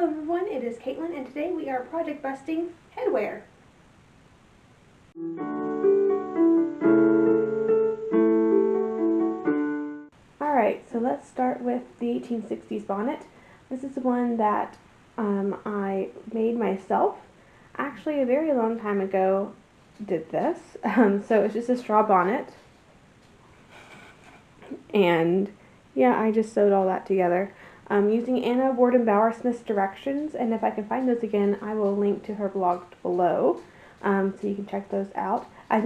Hello everyone, it is Caitlin, and today we are project busting headwear. Alright, so let's start with the 1860s bonnet. This is the one that I made myself. Actually, a very long time ago did this. So it's just a straw bonnet. And yeah, I just sewed all that together. Using Anna Warden Smith's directions, and if I can find those again, I will link to her blog below, so you can check those out. I have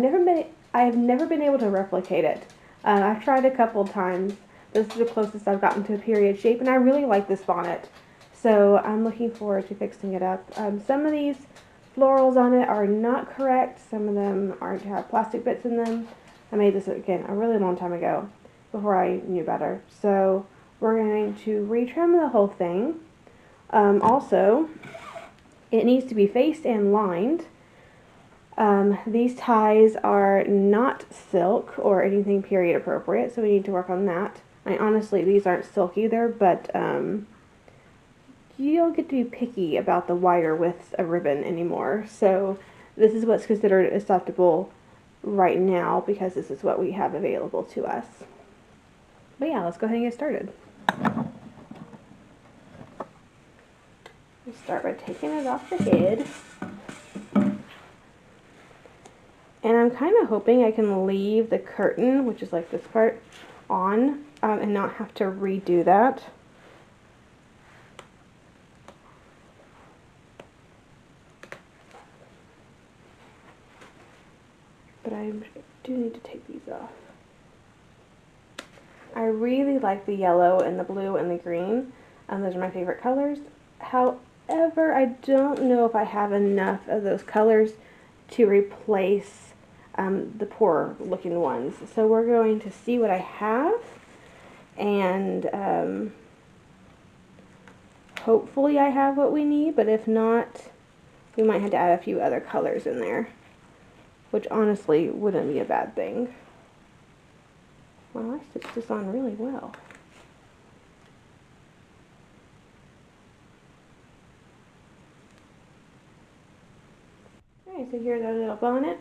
never been able to replicate it. I've tried a couple times. This is the closest I've gotten to a period shape, and I really like this bonnet, so I'm looking forward to fixing it up. Some of these florals on it are not correct. Some of them have plastic bits in them. I made this again a really long time ago, before I knew better. So we're going to retrim the whole thing. Also, it needs to be faced and lined. These ties are not silk or anything period appropriate, so we need to work on that. Honestly, these aren't silk either, but you don't get to be picky about the wider widths of ribbon anymore. So this is what's considered acceptable right now because this is what we have available to us. But yeah, let's go ahead and get started. We start by taking it off the head. And I'm kind of hoping I can leave the curtain, which is like this part, on and not have to redo that. But I do need to take these off. I really like the yellow and the blue and the green. Those are my favorite colors. However, I don't know if I have enough of those colors to replace the poor looking ones. So we're going to see what I have, and hopefully I have what we need, but if not, we might have to add a few other colors in there, which honestly wouldn't be a bad thing. Well, I stitched this on really well. Alright, so here's our little bonnet.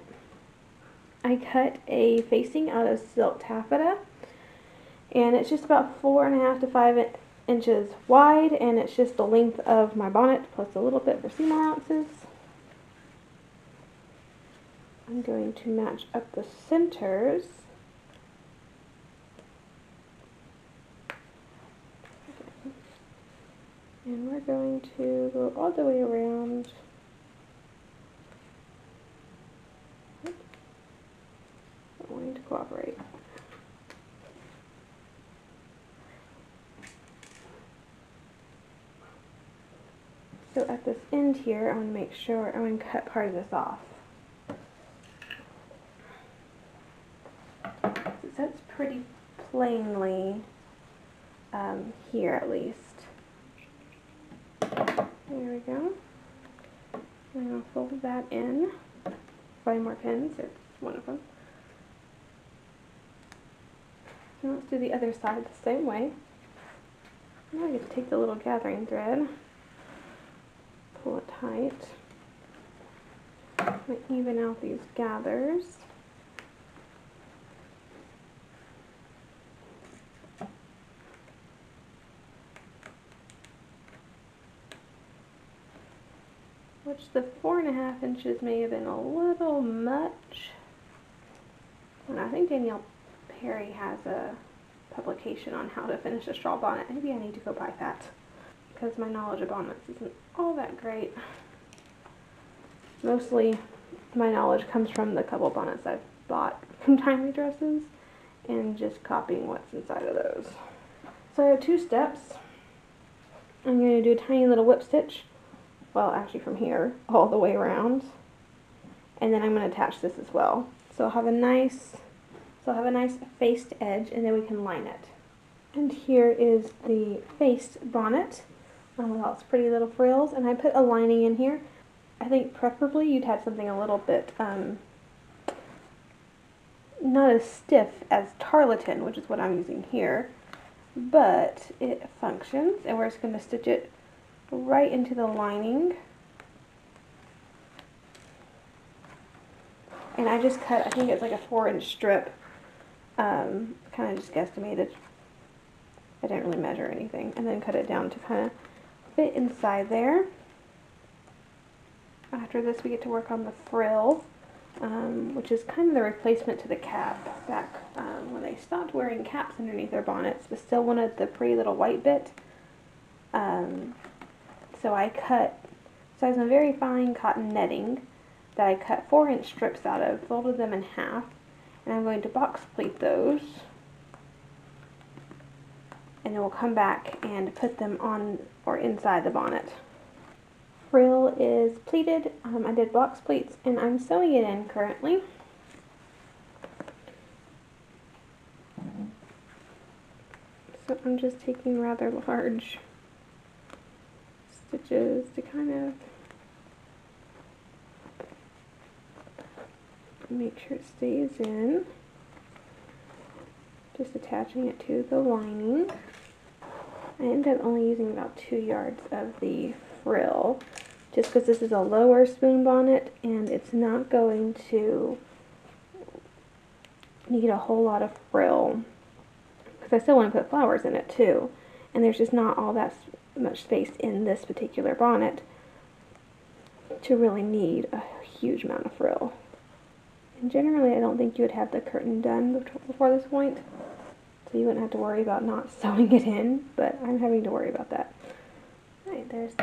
I cut a facing out of silk taffeta, and it's just about 4.5 to 5 inches wide, and it's just the length of my bonnet plus a little bit for seam allowances. I'm going to match up the centers. And we're going to go all the way around. Not wanting to cooperate. So at this end here, I want to make sure I'm going to cut part of this off. It sets pretty plainly here at least. There we go. I'm going to fold that in. Find more pins, it's one of them. And let's do the other side the same way. Now I get to take the little gathering thread, pull it tight, and even out these gathers. Which the 4.5 inches may have been a little much. And I think Danielle Perry has a publication on how to finish a straw bonnet. Maybe I need to go buy that, because my knowledge of bonnets isn't all that great. Mostly my knowledge comes from the couple bonnets I've bought from Timely Dresses and just copying what's inside of those. So I have 2 steps. I'm going to do a tiny little whip stitch. Well, actually from here all the way around, and then I'm going to attach this as well. So I'll have a nice faced edge, and then we can line it. And here is the faced bonnet with all its pretty little frills, and I put a lining in here. I think preferably you'd have something a little bit not as stiff as tarlatan, which is what I'm using here, but it functions, and we're just going to stitch it right into the lining. And I just cut, I think it's like a 4-inch strip, kind of just guesstimated. I didn't really measure anything. And then cut it down to kind of fit inside there. After this we get to work on the frill, which is kind of the replacement to the cap back when they stopped wearing caps underneath their bonnets, but still wanted the pretty little white bit. So I was a very fine cotton netting that I cut 4-inch strips out of, folded them in half, and I'm going to box pleat those. And then we'll come back and put them on or inside the bonnet. Frill is pleated. I did box pleats and I'm sewing it in currently. So I'm just taking rather large stitches to kind of make sure it stays in. Just attaching it to the lining. I ended up only using about 2 yards of the frill, just because this is a lower spoon bonnet and it's not going to need a whole lot of frill, because I still want to put flowers in it too, and there's just not all that much space in this particular bonnet to really need a huge amount of frill. And generally I don't think you would have the curtain done before this point, so you wouldn't have to worry about not sewing it in, but I'm having to worry about that. Alright, there's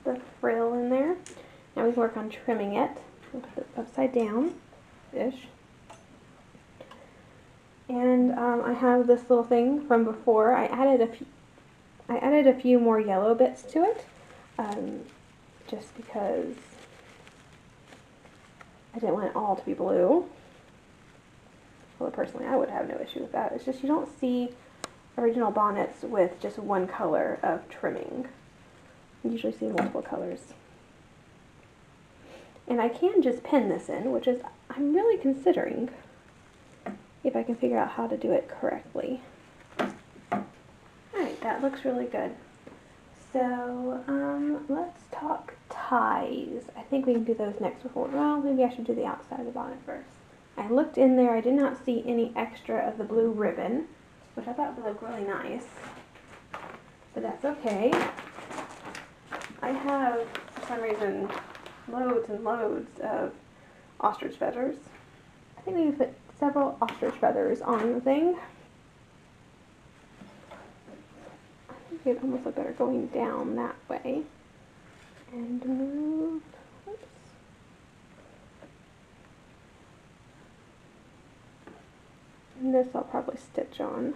the frill in there. Now we can work on trimming it. We'll put it upside down-ish. And I have this little thing from before. I added a few more yellow bits to it, just because I didn't want it all to be blue. Well, personally, I would have no issue with that. It's just you don't see original bonnets with just one color of trimming. You usually see multiple colors. And I can just pin this in, which is I'm really considering if I can figure out how to do it correctly. Alright, that looks really good. So, let's talk ties. I think we can do those next before, well, maybe I should do the outside of the bonnet first. I looked in there, I did not see any extra of the blue ribbon, which I thought would look really nice, but that's okay. I have, for some reason, loads and loads of ostrich feathers. I think we can put several ostrich feathers on the thing. I think it'd almost look better going down that way. And move, oops. And this I'll probably stitch on.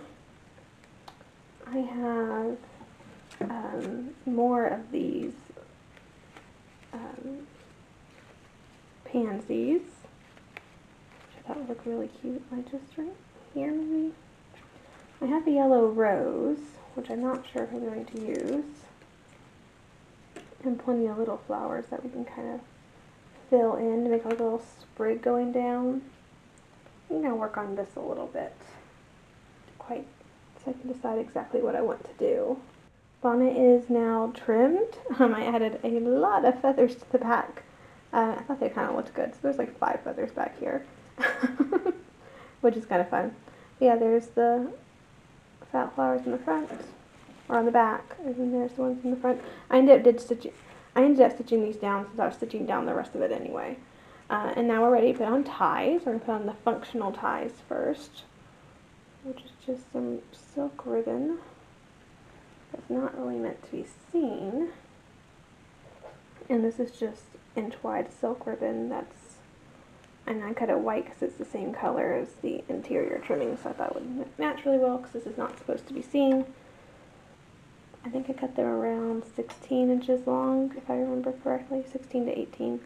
I have more of these pansies, which I thought would look really cute. I just right here maybe. I have the yellow rose, which I'm not sure if I'm going to use, and plenty of little flowers that we can kind of fill in to make a little sprig going down. I'm going to work on this a little bit, so I can decide exactly what I want to do. Bonnet is now trimmed. I added a lot of feathers to the back. I thought they kind of looked good, so there's like 5 feathers back here, which is kind of fun. But yeah, there's the fat flowers in the front, or on the back, and then there's the ones in the front. I ended up stitching these down since I was stitching down the rest of it anyway. And now we're ready to put on ties. We're going to put on the functional ties first, which is just some silk ribbon that's not really meant to be seen. And this is just inch-wide silk ribbon and I cut it white because it's the same color as the interior trimming, so I thought it would match really well because this is not supposed to be seen. I think I cut them around 16 inches long, if I remember correctly, 16 to 18.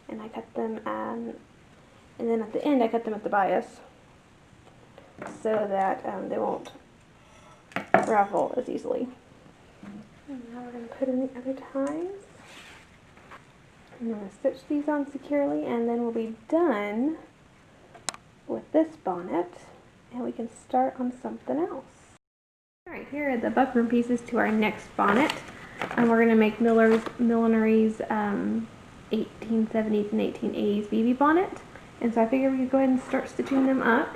And I cut them, and then at the end I cut them at the bias so that they won't ravel as easily. And now we're going to put in the other ties. I'm going to stitch these on securely, and then we'll be done with this bonnet, and we can start on something else. Alright, here are the buckram pieces to our next bonnet. And we're going to make Miller's Millinery's 1870s and 1880s bebe bonnet. And so I figured we could go ahead and start stitching them up.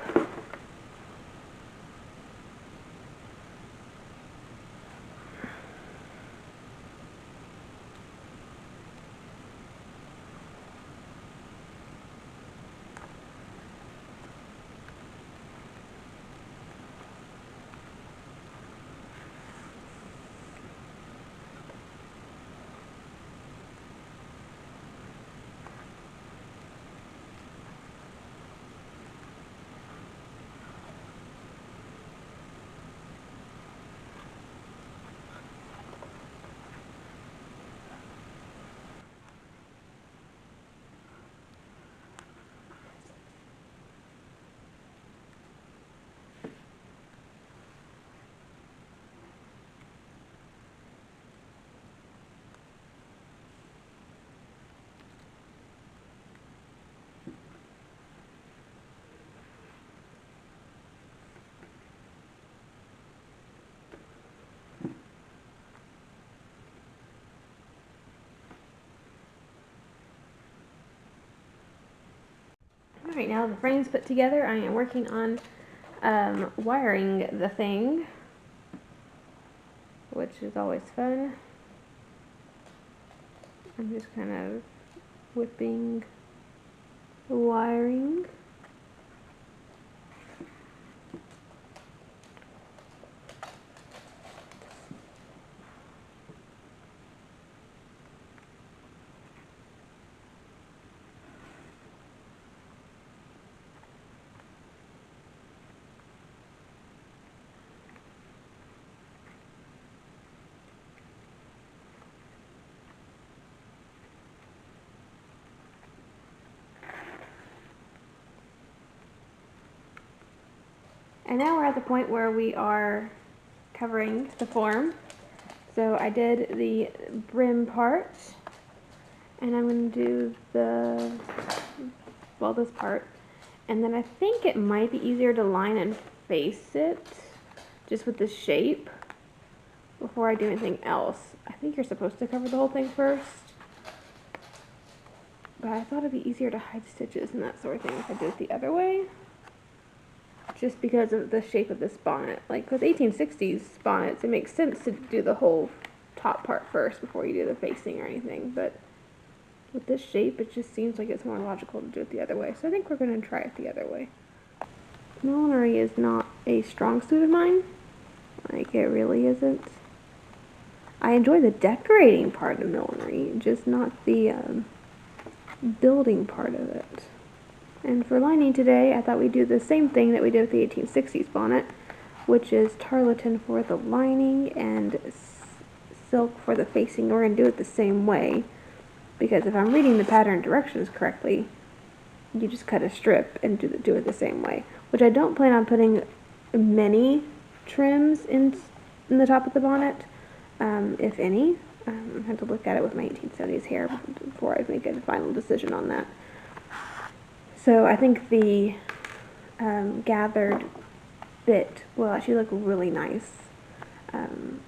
Alright, now the frame's put together, I am working on wiring the thing, which is always fun. I'm just kind of whipping the wiring. And now we're at the point where we are covering the form. So I did the brim part, and I'm going to do this part. And then I think it might be easier to line and face it, just with the shape, before I do anything else. I think you're supposed to cover the whole thing first, but I thought it'd be easier to hide stitches and that sort of thing if I did it the other way. Just because of the shape of this bonnet. Like with 1860s bonnets, it makes sense to do the whole top part first before you do the facing or anything, but with this shape, it just seems like it's more logical to do it the other way. So I think we're going to try it the other way. Millinery is not a strong suit of mine. Like, it really isn't. I enjoy the decorating part of millinery, just not the building part of it. And for lining today, I thought we'd do the same thing that we did with the 1860s bonnet, which is tarlatan for the lining and silk for the facing. We're going to do it the same way, because if I'm reading the pattern directions correctly, you just cut a strip and do it the same way. Which I don't plan on putting many trims in the top of the bonnet, if any. I had to look at it with my 1870s hair before I make a final decision on that. So I think the gathered bit will actually look really nice. Kind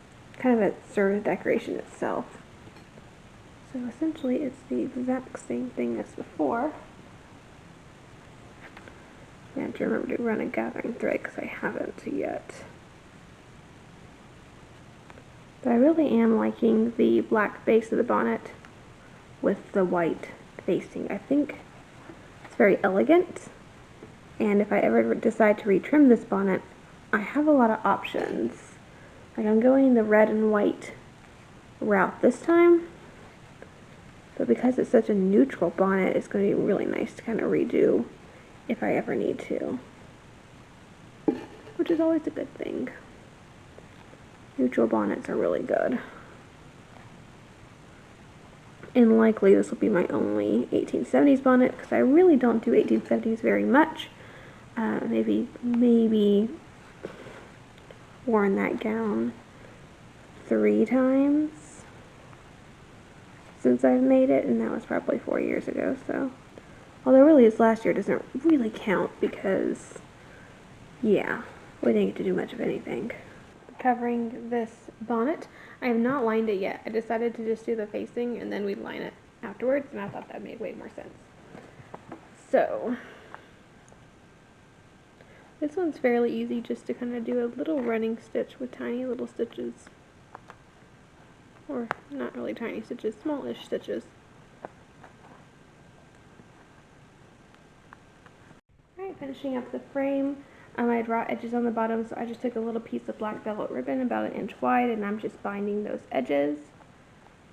of a serve decoration itself. So essentially it's the exact same thing as before. I have to remember to run a gathering thread because I haven't yet. But I really am liking the black base of the bonnet with the white facing. I think it's very elegant, and if I ever decide to retrim this bonnet, I have a lot of options. Like, I'm going the red and white route this time, but because it's such a neutral bonnet, it's going to be really nice to kind of redo if I ever need to, which is always a good thing. Neutral bonnets are really good. And likely this will be my only 1870s bonnet, because I really don't do 1870s very much. Maybe worn that gown 3 times since I've made it, and that was probably 4 years ago, so. Although really this last year doesn't really count because, yeah, we didn't get to do much of anything. covering this bonnet. I have not lined it yet. I decided to just do the facing and then we'd line it afterwards, and I thought that made way more sense. So this one's fairly easy, just to kind of do a little running stitch with tiny little stitches. Or not really tiny stitches, smallish stitches. Alright, finishing up the frame. I had raw edges on the bottom, so I just took a little piece of black velvet ribbon about 1 inch wide, and I'm just binding those edges.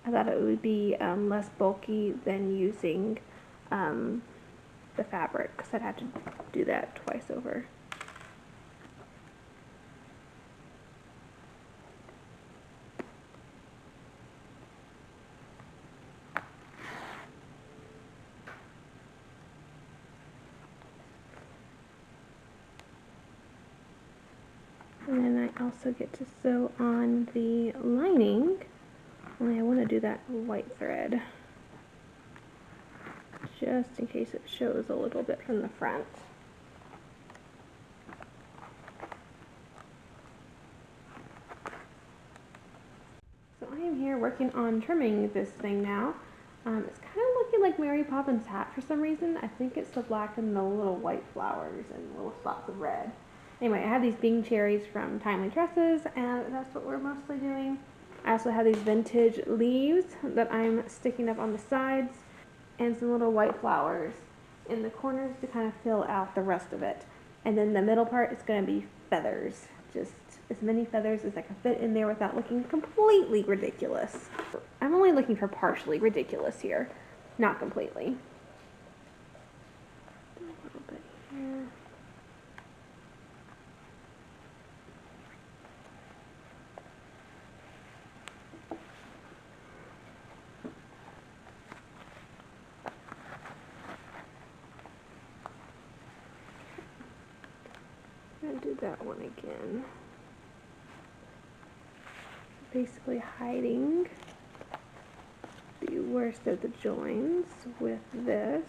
I thought it would be less bulky than using the fabric, because I'd have to do that twice over. And then I also get to sew on the lining, only I want to do that white thread, just in case it shows a little bit from the front. So I am here working on trimming this thing now. It's kind of looking like Mary Poppins' hat for some reason. I think it's the black and the little white flowers and little spots of red. Anyway, I have these Bing cherries from Timely Tresses, and that's what we're mostly doing. I also have these vintage leaves that I'm sticking up on the sides, and some little white flowers in the corners to kind of fill out the rest of it. And then the middle part is going to be feathers. Just as many feathers as I can fit in there without looking completely ridiculous. I'm only looking for partially ridiculous here, not completely. A little bit here. I'm going to do that one again. Basically hiding the worst of the joins with this.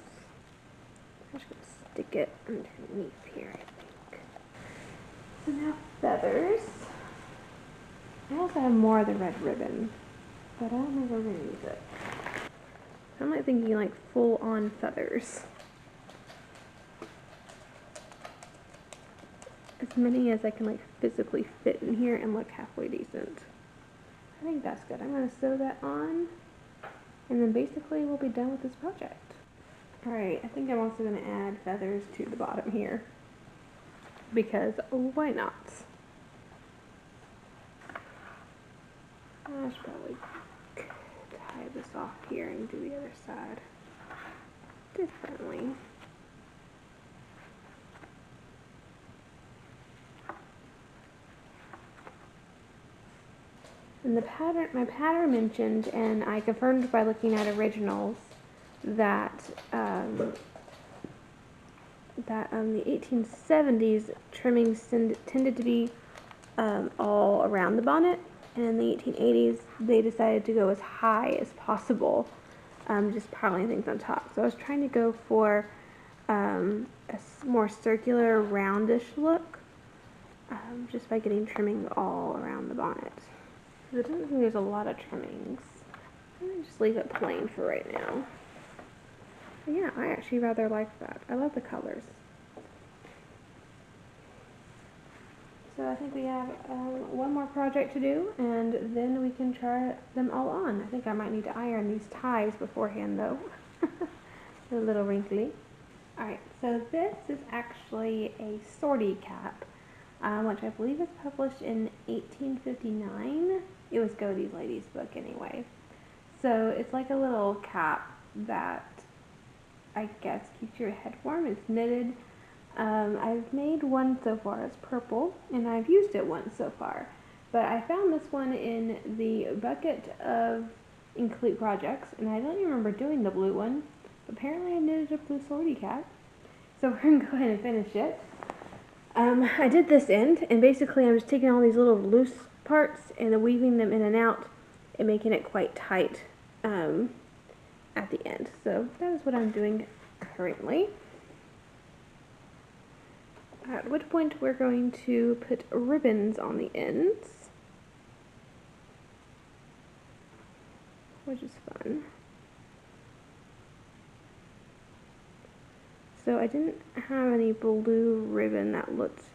I'm just going to stick it underneath here, I think. So now feathers. I also have more of the red ribbon, but I don't know if we're going to use it. I'm like thinking like full on feathers. As many as I can like physically fit in here and look halfway decent. I think that's good. I'm going to sew that on, and then basically we'll be done with this project. Alright, I think I'm also going to add feathers to the bottom here, because why not? I should probably tie this off here and do the other side differently. And the pattern, my pattern mentioned, and I confirmed by looking at originals, that the 1870s trimmings tended to be all around the bonnet, and in the 1880s they decided to go as high as possible, just piling things on top. So I was trying to go for a more circular, roundish look, just by getting trimming all around the bonnet. I don't think there's a lot of trimmings. I'm going to just leave it plain for right now. But yeah, I actually rather like that. I love the colors. So I think we have one more project to do, and then we can try them all on. I think I might need to iron these ties beforehand, though. They're a little wrinkly. Alright, so this is actually a sortie cap, which I believe was published in 1859. It was Godey's Lady's Book anyway. So it's like a little cap that I guess keeps your head warm. It's knitted. I've made one so far. It's purple, and I've used it once so far. But I found this one in the bucket of incomplete projects, and I don't even remember doing the blue one. Apparently I knitted a blue sortie cap. So we're going to go ahead and finish it. I did this end, and basically I'm just taking all these little loose parts and weaving them in and out and making it quite tight at the end. So that is what I'm doing currently. At which point we're going to put ribbons on the ends. which is fun. So I didn't have any blue ribbon that looked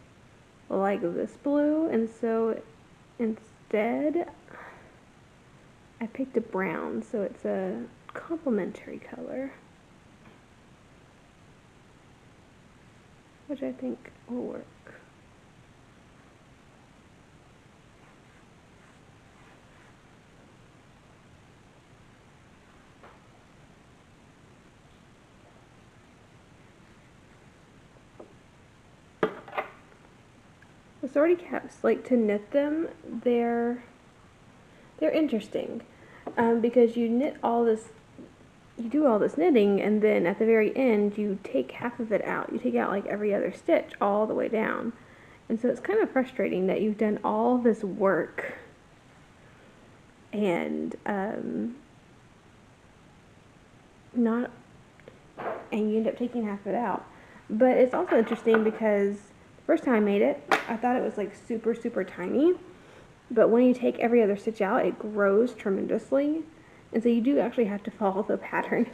like this blue, and so instead I picked a brown, so it's a complementary color, which I think will work. The sortie caps, like to knit them, they're interesting because you knit all this, you do all this knitting, and then at the very end you take half of it out. You take out like every other stitch all the way down, and so it's kind of frustrating that you've done all this work and not, and you end up taking half of it out. But it's also interesting because the first time I made it, I thought it was like super, super tiny. But when you take every other stitch out, it grows tremendously. And so you do actually have to follow the pattern.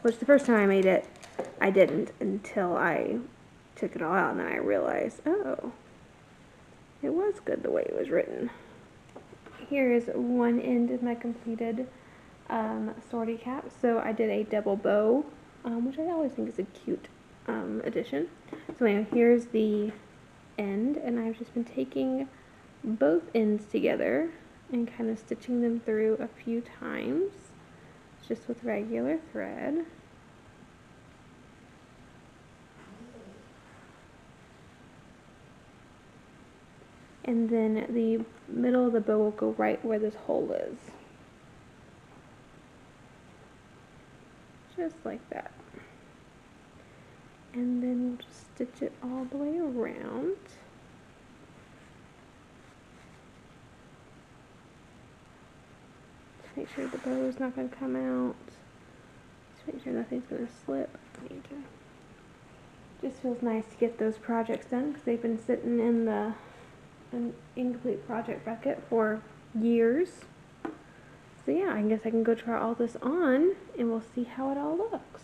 Which the first time I made it, I didn't until I took it all out. And then I realized, oh, it was good the way it was written. Here is one end of my completed sortie cap. So I did a double bow, which I always think is a cute addition. So anyway, here's the end, and I've just been taking both ends together and kind of stitching them through a few times, just with regular thread. And then the middle of the bow will go right where this hole is. Just like that. And then we'll just stitch it all the way around. Just make sure the bow is not going to come out. Just make sure nothing's going to slip. Just feels nice to get those projects done because they've been sitting in an incomplete project bucket for years. So yeah, I guess I can go try all this on and we'll see how it all looks.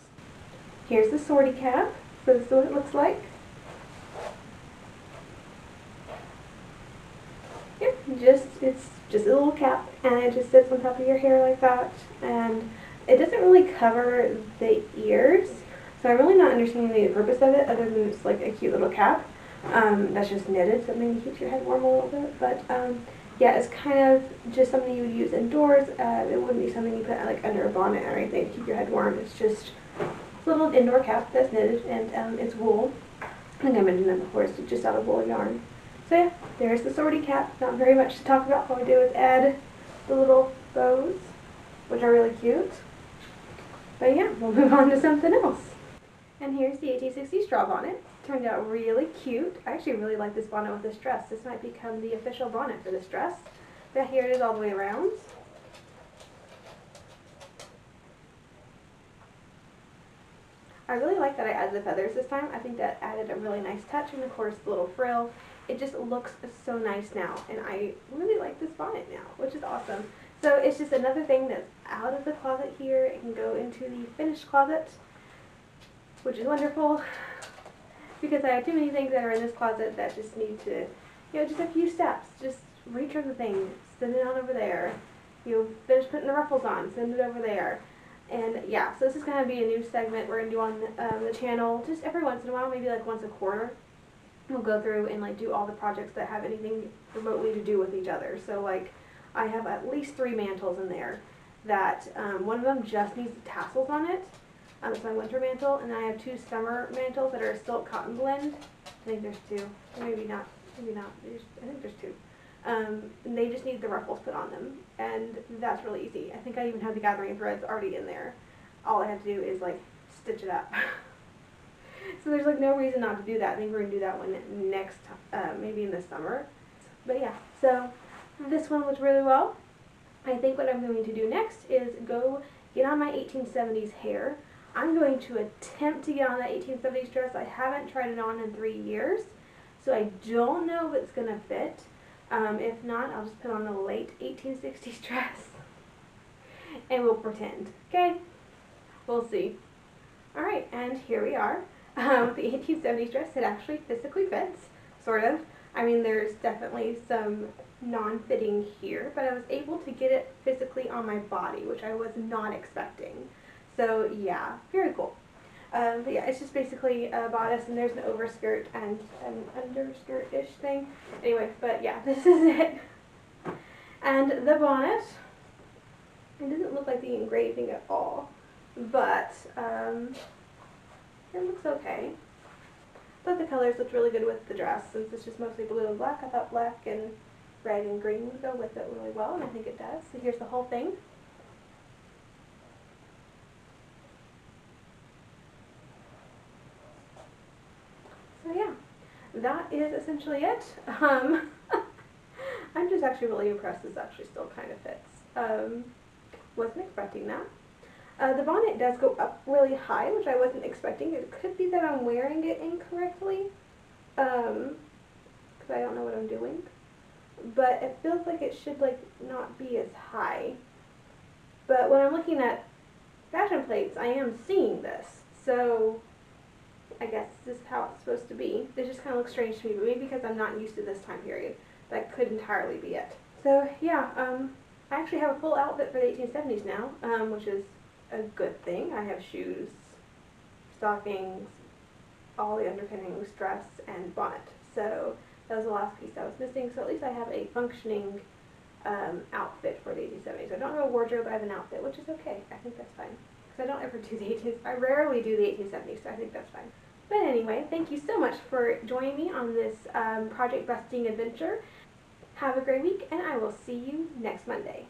Here's the sortie cap. So this is what it looks like. Yeah, it's just a little cap, and it just sits on top of your hair like that, and it doesn't really cover the ears, so I'm really not understanding the purpose of it other than it's like a cute little cap that's just knitted, so maybe keeps your head warm a little bit. But yeah, it's kind of just something you would use indoors. It wouldn't be something you put like under a bonnet or anything to keep your head warm. It's just a little indoor cap that's knitted, and it's wool. I think I mentioned that before. It's just out of wool yarn. So yeah, there's the sortie cap. Not very much to talk about. All we do is add the little bows, which are really cute. But yeah, we'll move on to something else. And here's the 1860 straw bonnet. Turned out really cute. I actually really like this bonnet with this dress. This might become the official bonnet for this dress. But here it is all the way around. I really like that I added the feathers this time. I think that added a really nice touch, and of course the little frill. It just looks so nice now, and I really like this bonnet now, which is awesome. So it's just another thing that's out of the closet here. It can go into the finished closet, which is wonderful, because I have too many things that are in this closet that just need to, you know, just a few steps. Just retrim the thing, send it on over there. You finish putting the ruffles on, send it over there. And yeah, so this is going to be a new segment we're going to do on the channel just every once in a while, maybe like once a quarter. We'll go through and like do all the projects that have anything remotely to do with each other. So like I have at least 3 mantles in there that one of them just needs tassels on it. It's my winter mantle, and I have 2 summer mantles that are a silk cotton blend. I think there's 2, maybe not, maybe not. I think there's 2. And they just need the ruffles put on them, and that's really easy. I think I even have the gathering threads already in there. All I have to do is like stitch it up. So there's like no reason not to do that. I think we're gonna do that one next, maybe in the summer. But yeah, so this one was really well. I think what I'm going to do next is go get on my 1870s hair. I'm going to attempt to get on that 1870s dress. I haven't tried it on in 3 years, so I don't know if it's gonna fit. If not, I'll just put on a late 1860s dress. and we'll pretend, okay? We'll see. Alright, and here we are. The 1870s dress, it actually physically fits, sort of. I mean, there's definitely some non-fitting here, but I was able to get it physically on my body, which I was not expecting. So yeah, very cool. But yeah, it's just basically a bodice, and there's an overskirt and an underskirt-ish thing. Anyway, but yeah, this is it. And the bonnet, it doesn't look like the engraving at all, but it looks okay. I thought the colors looked really good with the dress, since it's just mostly blue and black. I thought black and red and green would go with it really well, and I think it does. So here's the whole thing. So yeah, that is essentially it. I'm just actually really impressed this actually still kind of fits. Wasn't expecting that. The bonnet does go up really high, which I wasn't expecting. It could be that I'm wearing it incorrectly, because I don't know what I'm doing. But it feels like it should like not be as high. But when I'm looking at fashion plates, I am seeing this. So I guess this is how it's supposed to be. It just kind of looks strange to me, but maybe because I'm not used to this time period. That could entirely be it. So yeah, I actually have a full outfit for the 1870s now, which is a good thing. I have shoes, stockings, all the underpinnings, dress, and bonnet. So that was the last piece I was missing. So at least I have a functioning outfit for the 1870s. I don't have a wardrobe, I have an outfit, which is okay. I think that's fine. Because I don't ever do the 1870s. I rarely do the 1870s, so I think that's fine. But anyway, thank you so much for joining me on this project busting adventure. Have a great week, and I will see you next Monday.